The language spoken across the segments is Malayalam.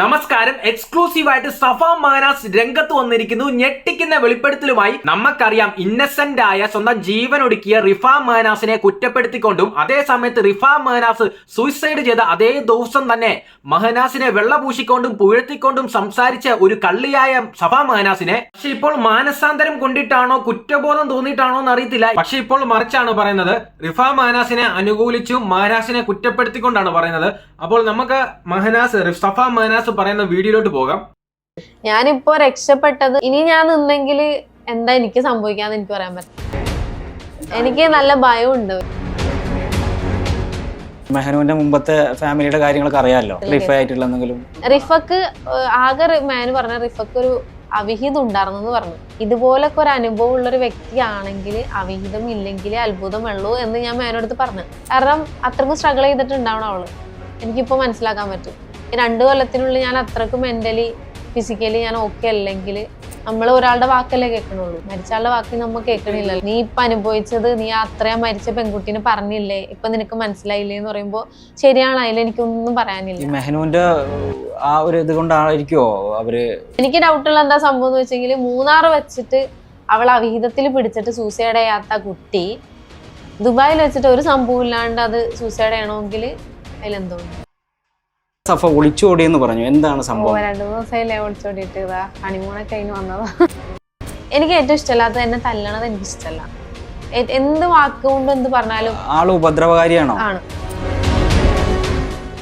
നമസ്കാരം. എക്സ്ക്ലൂസീവായിട്ട് സഫ മാനാസ് രംഗത്ത് വന്നിരിക്കുന്നു ഞെട്ടിക്കുന്ന വെളിപ്പെടുത്തലുമായി. നമുക്കറിയാം, ഇന്നസെന്റ് ആയ സ്വന്തം ജീവൻ ഒടുക്കിയ റിഫ മാനാസിനെ കുറ്റപ്പെടുത്തിക്കൊണ്ടും അതേ സമയത്ത് റിഫ മാനാസ് സൂയിസൈഡ് ചെയ്ത അതേ ദിവസം തന്നെ മഹനാസിനെ വെള്ളപൂശിക്കൊണ്ടും പുഴത്തിക്കൊണ്ടും സംസാരിച്ച ഒരു കള്ളിയായ സഫ മാനാസിനെ പക്ഷെ ഇപ്പോൾ മാനസാന്തരം കൊണ്ടിട്ടാണോ കുറ്റബോധം തോന്നിയിട്ടാണോ എന്ന് അറിയത്തില്ല. പക്ഷെ ഇപ്പോൾ മറിച്ചാണ് പറയുന്നത്. റിഫ മാനാസിനെ അനുകൂലിച്ചും മഹനാസിനെ കുറ്റപ്പെടുത്തിക്കൊണ്ടാണ് പറയുന്നത്. അപ്പോൾ നമുക്ക് സഫ മാനാസ് പറയുന്ന വീഡിയോയിലോട്ട് പോകാം. ഞാനിപ്പോ രക്ഷപ്പെട്ടത് ഇനി ഞാൻ നിന്നെങ്കിൽ എന്താ എനിക്ക് സംഭവിക്കാന്ന് എനിക്ക് പറയാൻ പറ്റും. എനിക്ക് നല്ല ഭയമുണ്ട്. മെഹനുവിന്റെ മുമ്പത്തെ ഫാമിലിയുടെ കാര്യങ്ങളൊക്കെ അറിയാമല്ലോ. റിഫ ആയിട്ടുള്ള എന്തെങ്കിലും റിഫക്ക് ആകെ മാനു പറഞ്ഞ റിഫക്ക് ഒരു അവിഹിതം ഉണ്ടായിരുന്നു പറഞ്ഞു. ഇതുപോലൊക്കെ ഒരു അനുഭവം ഉള്ള ഒരു വ്യക്തിയാണെങ്കിൽ അവിഹിതം ഇല്ലെങ്കിൽ അത്ഭുതമുള്ളൂ എന്ന് ഞാൻ മാനോടുത്ത് പറഞ്ഞു. കാരണം അത്രക്കും സ്ട്രഗിൾ ചെയ്തിട്ടുണ്ടാവണം അവള്. എനിക്കിപ്പോ മനസ്സിലാക്കാൻ പറ്റും. 2 കൊല്ലത്തിനുള്ളിൽ ഞാൻ അത്രക്കും മെന്റലി ഫിസിക്കലി ഞാൻ ഓക്കെ അല്ലെങ്കിൽ നമ്മൾ ഒരാളുടെ വാക്കല്ലേ കേൾക്കണുള്ളൂ. മരിച്ചാളുടെ വാക്ക് നമ്മൾ കേൾക്കണില്ലല്ലോ. നീ ഇപ്പൊ അനുഭവിച്ചത് നീ അത്രയാ മരിച്ച പെൺകുട്ടീനെ പറഞ്ഞില്ലേ, ഇപ്പൊ നിനക്ക് മനസ്സിലായില്ലേ എന്ന് പറയുമ്പോ ശരിയാണ്. അതിൽ എനിക്കൊന്നും പറയാനില്ല. മെഹനുവിന്റെ ആ ഒരു ഇത് കൊണ്ടായിരിക്കുമോ അവര്. എനിക്ക് ഡൗട്ടുള്ള എന്താ സംഭവം എന്ന് വെച്ചെങ്കിൽ മൂന്നാറ് വെച്ചിട്ട് അവൾ അവിഹിതത്തിൽ പിടിച്ചിട്ട് സൂസൈഡ് ചെയ്യാത്ത കുട്ടി ദുബായിൽ വെച്ചിട്ട് ഒരു സംഭവം ഇല്ലാണ്ട് അത് സൂസൈഡ് ചെയ്യണമെങ്കിൽ അതിലെന്തോ സഫ ഒളിച്ചോടിയെന്ന് പറഞ്ഞു. എന്താണ് സംഭവം? 2 ദിവസമായില്ലേ ഒളിച്ചോടിയിട്ട്. ഹണിമൂണൊക്കെ കഴിഞ്ഞ് വന്നതാ. എനിക്ക് ഏറ്റവും ഇഷ്ടമല്ലാത്തത് എന്നെ തല്ലണത് എനിക്ക് ഇഷ്ടമല്ല. എന്ത് വാക്കുകൊണ്ടും എന്ത് പറഞ്ഞാലും ആള് ഉപദ്രവകാരിയാണോ? ആണ്.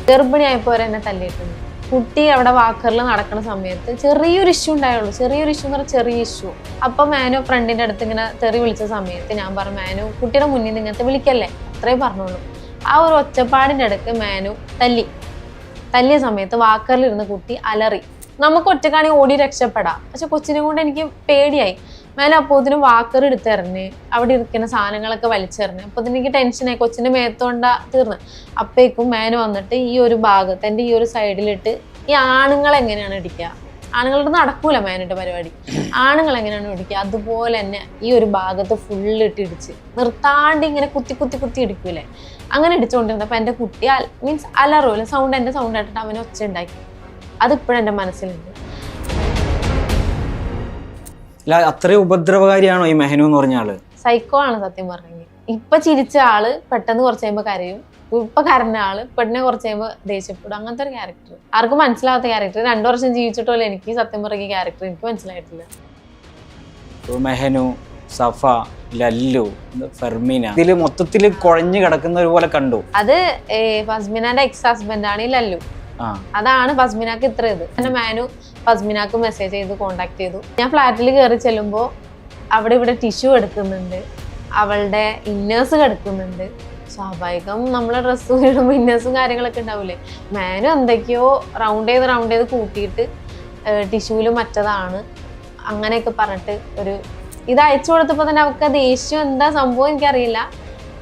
ഗർഭിണിയായപ്പോ എന്നെ തല്ലിയിട്ടുണ്ട്. കുട്ടി അവിടെ വാക്കറിൽ നടക്കുന്ന സമയത്ത് ചെറിയൊരു ഇഷ്യൂ ഉണ്ടായുള്ളൂ. ചെറിയൊരു ഇഷ്യൂ എന്ന് പറഞ്ഞാൽ ചെറിയ ഇഷ്യൂ. അപ്പൊ മാനു ഫ്രണ്ടിന്റെ അടുത്ത് ഇങ്ങനെ തെറി വിളിച്ച സമയത്ത് ഞാൻ പറഞ്ഞു, മാനു കുട്ടിയുടെ മുന്നിൽ നിന്ന് ഇങ്ങനത്തെ വിളിക്കല്ലേ, അത്രേ പറഞ്ഞോളൂ. ആ ഒരു ഒച്ചപ്പാടിന്റെ അടുക്ക് മാനു തല്ലിയ സമയത്ത് വാക്കറിലിരുന്ന് കുട്ടി അലറി. നമുക്ക് ഒറ്റക്കാണെങ്കിൽ ഓടി രക്ഷപ്പെടാം. പക്ഷെ കൊച്ചിനെ കൊണ്ട് എനിക്ക് പേടിയായി. മേലെ അപ്പോത്തിന് വാക്കർ എടുത്തെറിഞ്ഞ് അവിടെ ഇരിക്കുന്ന സാധനങ്ങളൊക്കെ വലിച്ചെറിഞ്ഞ്. അപ്പൊ എനിക്ക് ടെൻഷനായി. കൊച്ചിന്റെ മേത്തോണ്ട തീർന്ന്. അപ്പേക്കും മേനു വന്നിട്ട് ഈ ഒരു ഭാഗത്ത് എൻ്റെ ഈ ഒരു സൈഡിലിട്ട് ഈ ആണുങ്ങൾ എങ്ങനെയാണ് ഇടിക്കുക, ആണുങ്ങളുടെ നടക്കൂല മേനിട്ട് പരിപാടി, ആണുങ്ങൾ എങ്ങനെയാണ് ഇടിക്കുക അതുപോലെ തന്നെ ഈ ഒരു ഭാഗത്ത് ഫുള്ളിട്ട് ഇടിച്ച് നിർത്താണ്ട് ഇങ്ങനെ കുത്തി ഇടിക്കൂലേ, അങ്ങനെ ഇടിച്ചുകൊണ്ടിരുന്നപ്പോ എൻ്റെ കുട്ടി മീൻസ് അലറൂല സൗണ്ട്, എൻ്റെ സൗണ്ട് ആയിട്ടിട്ട് അവനെ ഒച്ച ഉണ്ടാക്കി. അതിപ്പോഴും എൻ്റെ മനസ്സിലുണ്ട്. അത്രയും ഉപദ്രവകാരിയാണോ ഈ മെഹനു എന്ന് പറഞ്ഞ ആള്? സൈക്കോ ആണ് സത്യം പറഞ്ഞെങ്കിൽ. ഇപ്പൊ ചിരിച്ച ആള് പെട്ടെന്ന് കുറച്ച് കഴിയുമ്പോ കരയും. ഇപ്പൊ കരഞ്ഞ ആള് പെട്ടെന്ന് കുറച്ച് കഴിയുമ്പോ ദേഷ്യപ്പെടും. അങ്ങനത്തെ ഒരു ക്യാരക്ടർ. ആർക്കും മനസ്സിലാവാത്ത ക്യാരക്ടർ. 2 വർഷം ജീവിച്ചിട്ടുള്ള എനിക്ക് സത്യം പറഞ്ഞ ക്യാരക്ടർ എനിക്ക് മനസ്സിലായിട്ടില്ല. മെഹനു, സഫ, ലല്ലു, ഫർമീന ഇതില് മൊത്തത്തില് കുഴഞ്ഞു കിടക്കുന്ന ഒരു പോലെ കണ്ടു. അത് ഫസ്മിനാന്റെ എക്സ് ഹസ്ബൻഡ് ആണ് ഈ ലല്ലു. അതാണ് ഫസ്മിനാക്ക് ഇത്ര ഇത്. എന്നെ മാനു ഫസ്മിനാക്ക് മെസ്സേജ് ചെയ്ത് കോണ്ടാക്ട് ചെയ്തു. ഞാൻ ഫ്ലാറ്റിൽ കയറി ചെല്ലുമ്പോൾ അവിടെ ഇവിടെ ടിഷ്യൂ എടുക്കുന്നുണ്ട്, അവളുടെ ഇന്നേഴ്സ് കിടക്കുന്നുണ്ട്. സ്വാഭാവികം നമ്മളെ ഡ്രസ്സ് ഇടുമ്പോൾ ഇന്നേഴ്സും കാര്യങ്ങളൊക്കെ ഉണ്ടാവൂലേ. മാനു എന്തൊക്കെയോ റൗണ്ട് ചെയ്ത് കൂട്ടിയിട്ട് ടിഷ്യൂല് മറ്റതാണ് അങ്ങനെയൊക്കെ പറഞ്ഞിട്ട് ഒരു ഇത് അയച്ചു കൊടുത്തപ്പോൾ തന്നെ അവൾക്ക് ദേഷ്യം എന്താ സംഭവം എനിക്കറിയില്ല.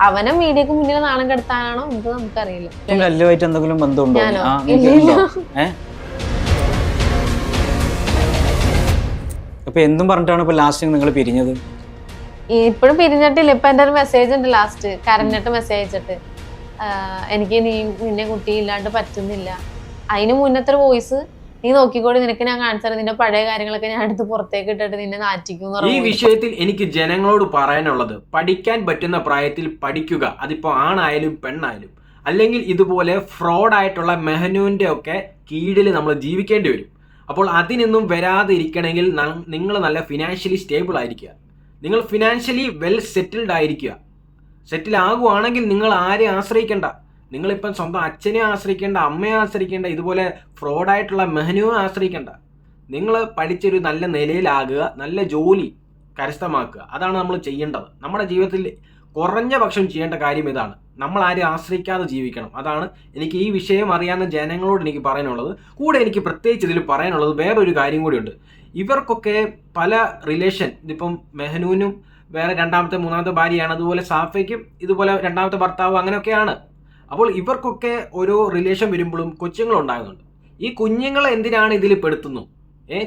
അവനെ മീഡിയക്ക് മുന്നിൽ നാണം കെടുത്താനാണോ ഇത് നമുക്കറിയില്ല. എന്തെങ്കിലും ബന്ധമുണ്ടോ? അപ്പൊ എന്തും പറഞ്ഞിട്ടാണ് ഇപ്പൊ ലാസ്റ്റ് നിങ്ങൾ പിരിഞ്ഞത്? ഇപ്പോഴും പിരിഞ്ഞിട്ടില്ല. ഇപ്പൊ എന്റെ ഒരു മെസ്സേജ് ഉണ്ട് ലാസ്റ്റ് കരഞ്ഞിട്ട് മെസ്സേജ് അയച്ചിട്ട്, എനിക്ക് നിന്നെ കുട്ടി ഇല്ലാണ്ട് പറ്റുന്നില്ല. അതിന് മുന്നത്തെ ഒരു വോയിസ്, നീ നോക്കിക്കോടി, നിനക്ക് ഞാൻ കാണിച്ചാൽ നിന്റെ പഴയ കാര്യങ്ങളൊക്കെ ഞാൻ എടുത്ത് പുറത്തേക്ക് ഇട്ടിട്ട് നിന്നെ നാറ്റിക്കും. ഈ വിഷയത്തിൽ എനിക്ക് ജനങ്ങളോട് പറയാനുള്ളത്, പഠിക്കാൻ പറ്റുന്ന പ്രായത്തിൽ പഠിക്കുക. അതിപ്പോ ആണായാലും പെണ്ണായാലും. അല്ലെങ്കിൽ ഇതുപോലെ ഫ്രോഡായിട്ടുള്ള മെഹനുവിന്റെ ഒക്കെ കീഴിൽ നമ്മൾ ജീവിക്കേണ്ടി വരും. അപ്പോൾ അതിനൊന്നും വരാതെ ഇരിക്കണമെങ്കിൽ നിങ്ങൾ നല്ല ഫിനാൻഷ്യലി സ്റ്റേബിൾ ആയിരിക്കുക. നിങ്ങൾ ഫിനാൻഷ്യലി വെൽ സെറ്റിൽഡ് ആയിരിക്കുക. സെറ്റിൽ ആകുവാണെങ്കിൽ നിങ്ങൾ ആരെയും ആശ്രയിക്കേണ്ട. നിങ്ങളിപ്പം സ്വന്തം അച്ഛനെ ആശ്രയിക്കേണ്ട, അമ്മയെ ആശ്രയിക്കേണ്ട, ഇതുപോലെ ഫ്രോഡായിട്ടുള്ള മെഹനുവിനെ ആശ്രയിക്കേണ്ട. നിങ്ങൾ പഠിച്ചൊരു നല്ല നിലയിലാകുക, നല്ല ജോലി കരസ്ഥമാക്കുക. അതാണ് നമ്മൾ ചെയ്യേണ്ടത്. നമ്മുടെ ജീവിതത്തിൽ കുറഞ്ഞ പക്ഷം ചെയ്യേണ്ട കാര്യം ഇതാണ്. നമ്മൾ ആരെയും ആശ്രയിക്കാതെ ജീവിക്കണം. അതാണ് എനിക്ക് ഈ വിഷയം അറിയാവുന്ന ജനങ്ങളോട് എനിക്ക് പറയാനുള്ളത്. കൂടെ എനിക്ക് പ്രത്യേകിച്ച് ഇതിൽ പറയാനുള്ളത് വേറൊരു കാര്യം കൂടിയുണ്ട്. ഇവർക്കൊക്കെ പല റിലേഷൻ, ഇതിപ്പം മെഹനുവിനും വേറെ 2ാമത്തെ 3ാമത്തെ ഭാര്യയാണ്, അതുപോലെ സാഫയ്ക്കും ഇതുപോലെ 2ാമത്തെ ഭർത്താവ്, അങ്ങനെയൊക്കെയാണ്. അപ്പോൾ ഇവർക്കൊക്കെ ഓരോ റിലേഷൻ വരുമ്പോഴും കുഞ്ഞുങ്ങൾ ഉണ്ടാകുന്നുണ്ട്. ഈ കുഞ്ഞുങ്ങളെ എന്തിനാണ് ഇതിൽ പെടുത്തുന്നു?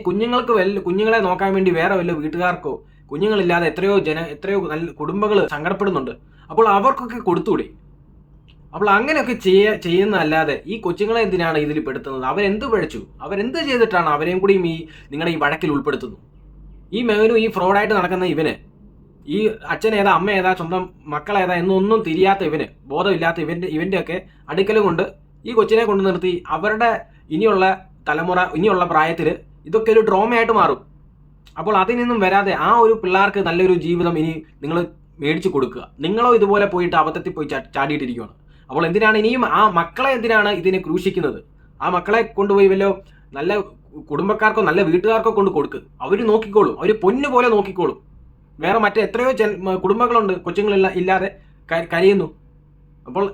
കുഞ്ഞുങ്ങളെ നോക്കാൻ വേണ്ടി വേറെ വല്ല വീട്ടുകാർക്കോ കുഞ്ഞുങ്ങളില്ലാതെ എത്രയോ നല്ല കുടുംബങ്ങൾ സങ്കടപ്പെടുന്നുണ്ട്. അപ്പോൾ അവർക്കൊക്കെ കൊടുത്തൂടെ? അപ്പോൾ അങ്ങനെയൊക്കെ ചെയ്യുന്നതല്ലാതെ ഈ കൊച്ചുങ്ങളെ എന്തിനാണ് ഇതിൽ പെടുത്തുന്നത്? അവരെന്ത് പഴിച്ചു? അവരെന്ത് ചെയ്തിട്ടാണ് അവരെയും കൂടിയും നിങ്ങളുടെ ഈ വഴക്കിൽ ഉൾപ്പെടുത്തുന്നു? ഈ മെഹനു, ഈ ഫ്രോഡായിട്ട് നടക്കുന്ന ഇവന്, ഈ അച്ഛൻ ഏതാ അമ്മ ഏതാ സ്വന്തം മക്കളേതാ എന്നൊന്നും തിരിയാത്ത ഇവന്, ബോധമില്ലാത്ത ഇവൻ്റെയൊക്കെ അടുക്കൽ കൊണ്ട് ഈ കൊച്ചിനെ കൊണ്ട് നിർത്തി അവരുടെ ഇനിയുള്ള തലമുറ, ഇനിയുള്ള പ്രായത്തിൽ ഇതൊക്കെ ഒരു ഡ്രോമയായിട്ട് മാറും. അപ്പോൾ അതിൽ നിന്നും വരാതെ ആ ഒരു പിള്ളേർക്ക് നല്ലൊരു ജീവിതം ഇനി നിങ്ങൾ മേടിച്ചു കൊടുക്കുക. നിങ്ങളോ ഇതുപോലെ പോയിട്ട് അബദ്ധത്തിൽ പോയി ചാടിയിട്ടിരിക്കുകയാണ്. അപ്പോൾ എന്തിനാണ് ഇനിയും ആ മക്കളെ എന്തിനാണ് ഇതിനെ ക്രൂശിക്കുന്നത്? ആ മക്കളെ കൊണ്ടുപോയി വല്ലോ നല്ല കുടുംബക്കാർക്കോ നല്ല വീട്ടുകാർക്കോ കൊണ്ട് കൊടുക്കുക. അവർ നോക്കിക്കോളും, അവർ പൊന്നു പോലെ നോക്കിക്കോളും. വേറെ മറ്റേ എത്രയോ കുടുംബങ്ങളുണ്ട് കൊച്ചുങ്ങളില്ലാതെ കരയുന്നു. അപ്പോൾ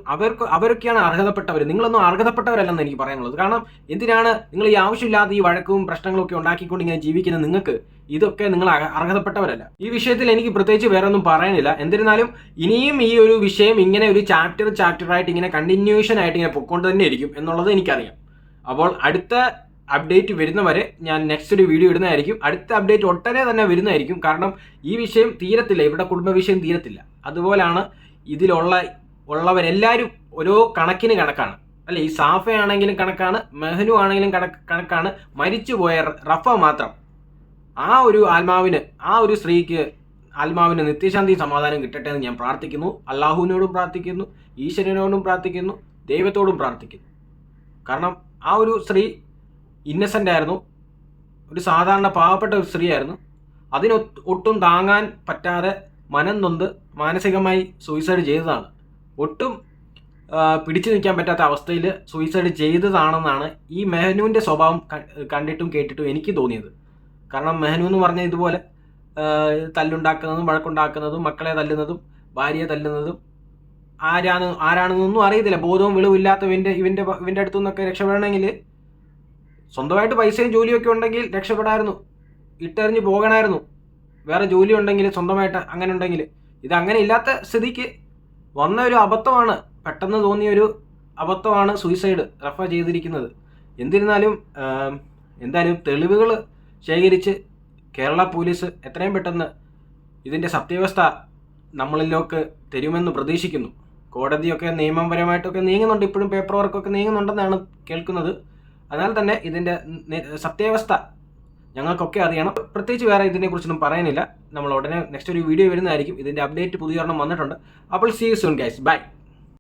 അവരൊക്കെയാണ് അർഹതപ്പെട്ടവർ. നിങ്ങളൊന്നും അർഹതപ്പെട്ടവരല്ലെന്ന് എനിക്ക് പറയാനുള്ളത്. കാരണം എന്തിനാണ് നിങ്ങൾ ഈ ആവശ്യമില്ലാതെ ഈ വഴക്കും പ്രശ്നങ്ങളും ഒക്കെ ഉണ്ടാക്കിക്കൊണ്ട് ഇങ്ങനെ ജീവിക്കുന്ന നിങ്ങൾക്ക്? ഇതൊക്കെ നിങ്ങൾ അർഹതപ്പെട്ടവരല്ല. ഈ വിഷയത്തിൽ എനിക്ക് പ്രത്യേകിച്ച് വേറെ ഒന്നും പറയാനില്ല. എന്നിരുന്നാലും ഇനിയും ഈ ഒരു വിഷയം ഇങ്ങനെ ഒരു ചാപ്റ്ററായിട്ട് ഇങ്ങനെ കണ്ടിന്യൂഷൻ ആയിട്ട് ഇങ്ങനെ പൊയ്ക്കൊണ്ട് തന്നെ ഇരിക്കും എന്നുള്ളത് എനിക്കറിയാം. അപ്പോൾ അടുത്ത അപ്ഡേറ്റ് വരുന്നവരെ ഞാൻ നെക്സ്റ്റ് ഒരു വീഡിയോ ഇടുന്നതായിരിക്കും. അടുത്ത അപ്ഡേറ്റ് ഒട്ടനെ തന്നെ വരുന്നതായിരിക്കും. കാരണം ഈ വിഷയം തീരത്തില്ല, ഇവരുടെ കുടുംബ വിഷയം തീരത്തില്ല. അതുപോലാണ് ഉള്ളവരെല്ലാവരും ഓരോ കണക്കാണ് അല്ലെ. ഈ സാഫയാണെങ്കിലും കണക്കാണ്, മെഹനു ആണെങ്കിലും കണക്കാണ്. മരിച്ചുപോയ റഫ മാത്രം ആ ഒരു ആത്മാവിന്, ആ ഒരു സ്ത്രീക്ക് ആത്മാവിന് നിത്യശാന്തി സമാധാനം കിട്ടട്ടെ എന്ന് ഞാൻ പ്രാർത്ഥിക്കുന്നു. അള്ളാഹുവിനോടും പ്രാർത്ഥിക്കുന്നു, ഈശ്വരനോടും പ്രാർത്ഥിക്കുന്നു, ദൈവത്തോടും പ്രാർത്ഥിക്കുന്നു. കാരണം ആ ഒരു സ്ത്രീ ഇന്നസെൻ്റ് ആയിരുന്നു, ഒരു സാധാരണ പാവപ്പെട്ട ഒരു സ്ത്രീയായിരുന്നു. ഒട്ടും താങ്ങാൻ പറ്റാതെ മനം നൊന്ത് മാനസികമായി സൂയിസൈഡ് ചെയ്തതാണ്. ഒട്ടും പിടിച്ചു നിൽക്കാൻ പറ്റാത്ത അവസ്ഥയിൽ സൂയിസൈഡ് ചെയ്തതാണെന്നാണ് ഈ മെഹനുവിൻ്റെ സ്വഭാവം കണ്ടിട്ടും കേട്ടിട്ടും എനിക്ക് തോന്നിയത്. കാരണം മെഹനു എന്ന് പറഞ്ഞാൽ ഇതുപോലെ തല്ലുണ്ടാക്കുന്നതും വഴക്കുണ്ടാക്കുന്നതും മക്കളെ തല്ലുന്നതും ഭാര്യയെ തല്ലുന്നതും ആരാണെന്നൊന്നും അറിയത്തില്ല. ബോധവും വെളിവില്ലാത്ത ഇവൻ്റെ അടുത്തു നിന്നൊക്കെ രക്ഷപ്പെടണമെങ്കിൽ സ്വന്തമായിട്ട് പൈസയും ജോലിയൊക്കെ ഉണ്ടെങ്കിൽ രക്ഷപ്പെടായിരുന്നു, ഇട്ടെറിഞ്ഞ് പോകണമായിരുന്നു. വേറെ ജോലി ഉണ്ടെങ്കിൽ സ്വന്തമായിട്ട് അങ്ങനെ ഉണ്ടെങ്കിൽ. ഇതങ്ങനെ ഇല്ലാത്ത സ്ഥിതിക്ക് വന്ന ഒരു അബദ്ധമാണ്, പെട്ടെന്ന് തോന്നിയൊരു അബദ്ധമാണ് സൂയിസൈഡ് റഫ ചെയ്തിരിക്കുന്നത്. എന്തായാലും തെളിവുകൾ ശേഖരിച്ച് കേരള പോലീസ് എത്രയും പെട്ടെന്ന് ഇതിൻ്റെ സത്യാവസ്ഥ നമ്മളിലേക്ക് തരുമെന്ന് പ്രതീക്ഷിക്കുന്നു. കോടതിയൊക്കെ നിയമപരമായിട്ടൊക്കെ നീങ്ങുന്നുണ്ട്, ഇപ്പോഴും പേപ്പർ വർക്കൊക്കെ നീങ്ങുന്നുണ്ടെന്നാണ് കേൾക്കുന്നത്. അതിനാൽ തന്നെ ഇതിൻ്റെ സത്യാവസ്ഥ ഞങ്ങൾക്കൊക്കെ അറിയണം. പ്രത്യേകിച്ച് വേറെ ഇതിനെക്കുറിച്ചൊന്നും പറയാനില്ല. നമ്മൾ ഉടനെ നെക്സ്റ്റ് ഒരു വീഡിയോ വരുന്നതായിരിക്കും. ഇതിൻ്റെ അപ്ഡേറ്റ് പുതിയൊരെണ്ണം വന്നിട്ടുണ്ട്. അപ്പോൾ see you soon guys, by.